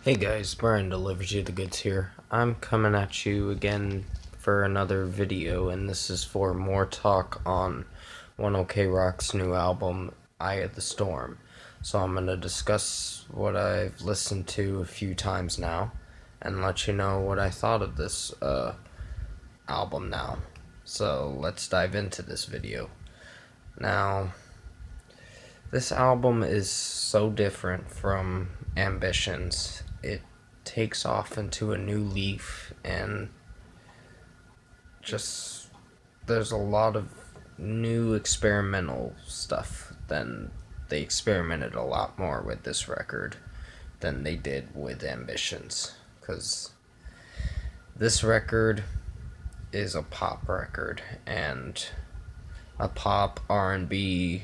Hey guys, Brian delivers you the goods here. I'm coming at you again for another video, and this is for more talk on One OK Rock's new album, Eye of the Storm. So I'm going to discuss what I've listened to a few times now, and let you know what I thought of this album now. So let's dive into this video. Now, this album is so different from Ambitions. It takes off into a new leaf, and just there's a lot of new experimental stuff. Than they experimented a lot more with this record than they did with Ambitions, because this record is a pop record and a pop R&B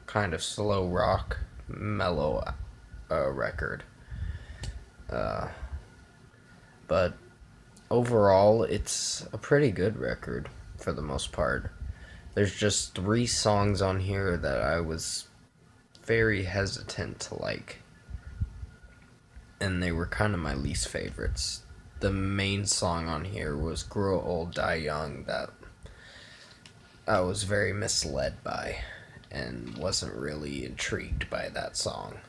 kind of slow rock mellow record, but overall it's a pretty good record for the most part. There's just 3 songs on here that I was very hesitant to like, and they were kind of my least favorites. The main song on here was Grow Old Die Young, that I was very misled by and wasn't really intrigued by that song.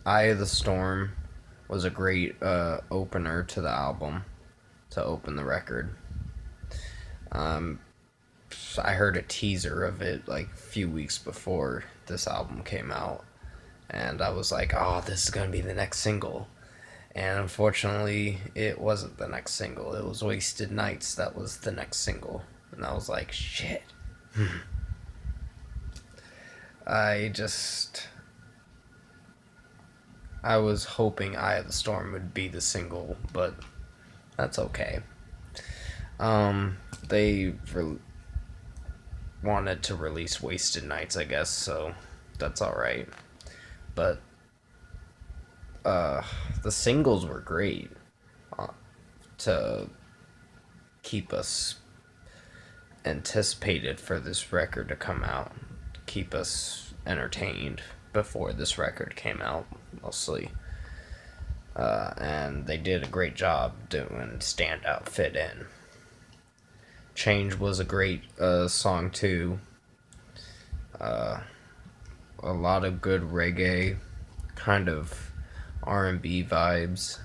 Eye of the Storm was a great opener to the album, to open the record. I heard a teaser of it like a few weeks before this album came out, and I was like, oh, this is going to be the next single. And unfortunately, it wasn't the next single. It was Wasted Nights that was the next single. And I was like, shit. I was hoping Eye of the Storm would be the single, but that's okay. They wanted to release Wasted Nights, I guess, so that's alright. But the singles were great to keep us anticipated for this record to come out, keep us entertained before this record came out, mostly. And they did a great job doing Stand Out, Fit In. Change was a great song too. A lot of good reggae, kind of R&B vibes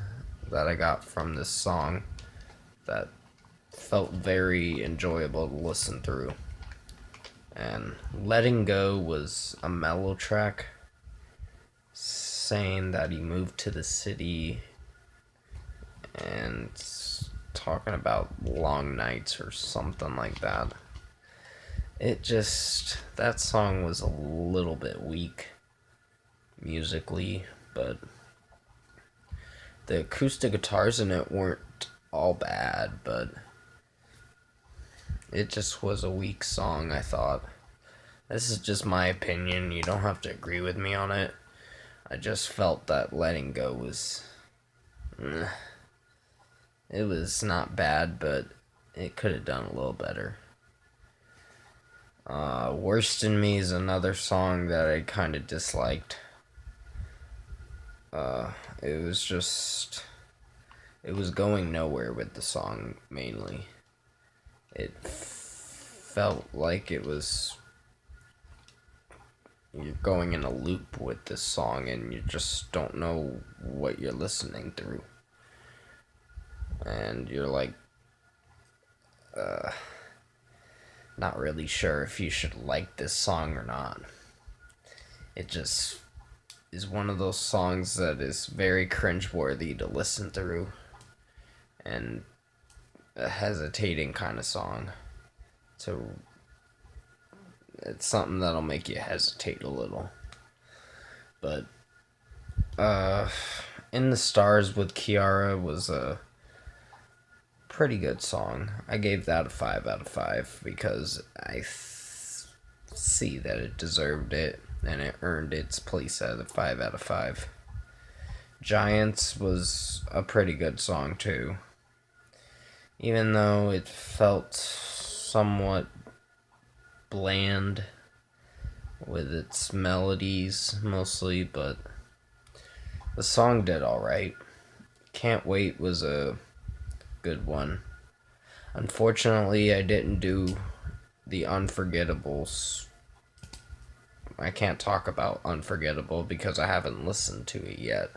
that I got from this song that felt very enjoyable to listen through. And Letting Go was a mellow track, saying that he moved to the city and talking about long nights or something like that. That song was a little bit weak musically, but the acoustic guitars in it weren't all bad, but it just was a weak song, I thought. This is just my opinion. You don't have to agree with me on it. I just felt that Letting Go was... it was not bad, but it could have done a little better. Worst in Me is another song that I kind of disliked. It was going nowhere with the song, mainly. It felt like you're going in a loop with this song and you just don't know what you're listening through. And you're like, not really sure if you should like this song or not. It just is one of those songs that is very cringeworthy to listen through, and a hesitating kind of song. It's something that'll make you hesitate a little. But In the Stars with Kiara was a pretty good song. I gave that a 5 out of 5 because I see that it deserved it and it earned its place at a 5 out of 5. Giants was a pretty good song too, even though it felt somewhat bland with its melodies mostly, but The song did alright. Can't Wait was a good one. Unfortunately, I didn't do the Unforgettables. I can't talk about Unforgettable because I haven't listened to it yet.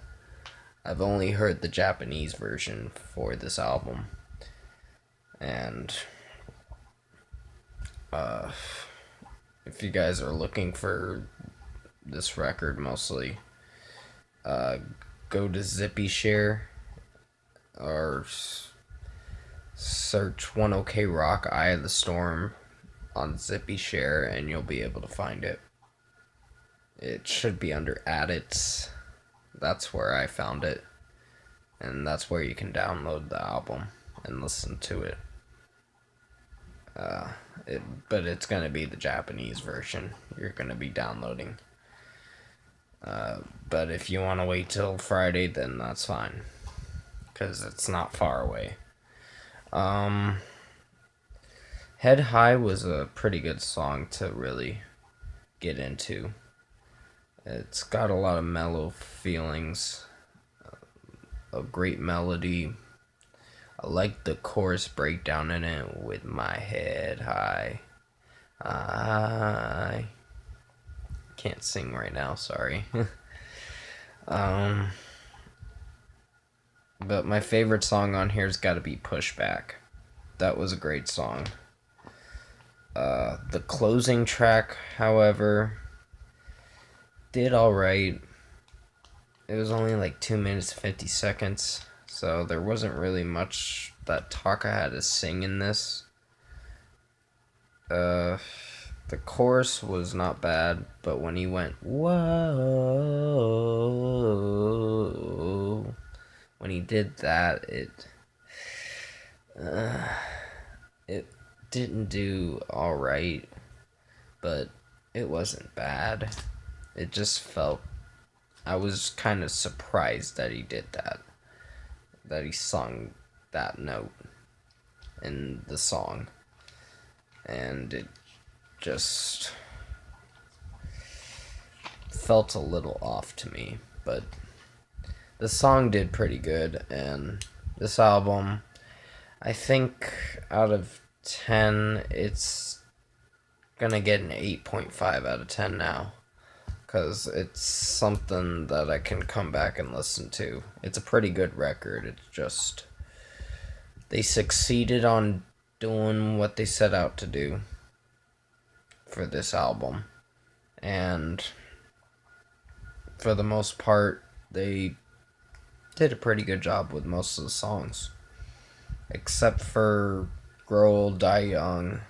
I've only heard the Japanese version for this album. And if you guys are looking for this record mostly, go to ZippyShare or search 1OK Rock Eye of the Storm on ZippyShare and you'll be able to find it. It should be under Addits. That's where I found it. And that's where you can download the album and listen to it. But it's going to be the Japanese version you're going to be downloading. But if you want to wait till Friday, then that's fine. Because it's not far away. Head High was a pretty good song to really get into. It's got a lot of mellow feelings, a great melody. I like the chorus breakdown in it with my head high. I can't sing right now, sorry. But my favorite song on here's got to be Pushback. That was a great song. The closing track, however, did alright. It was only like 2 minutes 50 seconds, so there wasn't really much that Taka had to sing in this. The chorus was not bad, but when he went whoa, when he did that, it didn't do alright, but it wasn't bad. It just felt, I was kind of surprised that he did that he sung that note in the song, and it just felt a little off to me, but the song did pretty good. And this album, I think out of 10 it's gonna get an 8.5 out of 10 now, because it's something that I can come back and listen to. It's a pretty good record. It's just, they succeeded on doing what they set out to do for this album, and for the most part they did a pretty good job with most of the songs, except for Grow Old Die Young,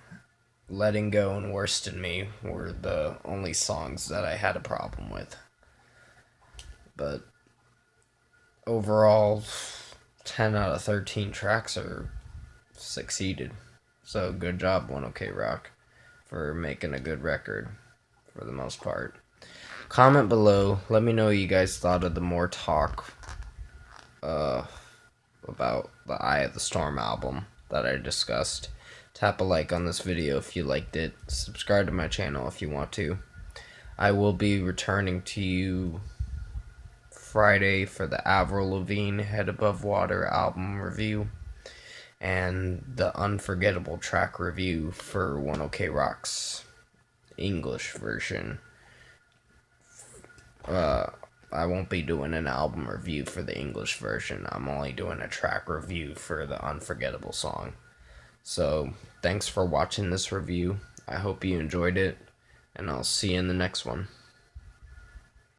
Letting Go, and Worst in Me were the only songs that I had a problem with. But overall, 10 out of 13 tracks are succeeded. So good job, 1OK Rock, for making a good record for the most part. Comment below, let me know what you guys thought of the more talk about the Eye of the Storm album that I discussed. Tap a like on this video if you liked it. Subscribe to my channel if you want to. I will be returning to you Friday for the Avril Lavigne Head Above Water album review and the Unforgettable track review for 1OK Rock's English version. I won't be doing an album review for the English version. I'm only doing a track review for the Unforgettable song. So, thanks for watching this review. I hope you enjoyed it, and I'll see you in the next one.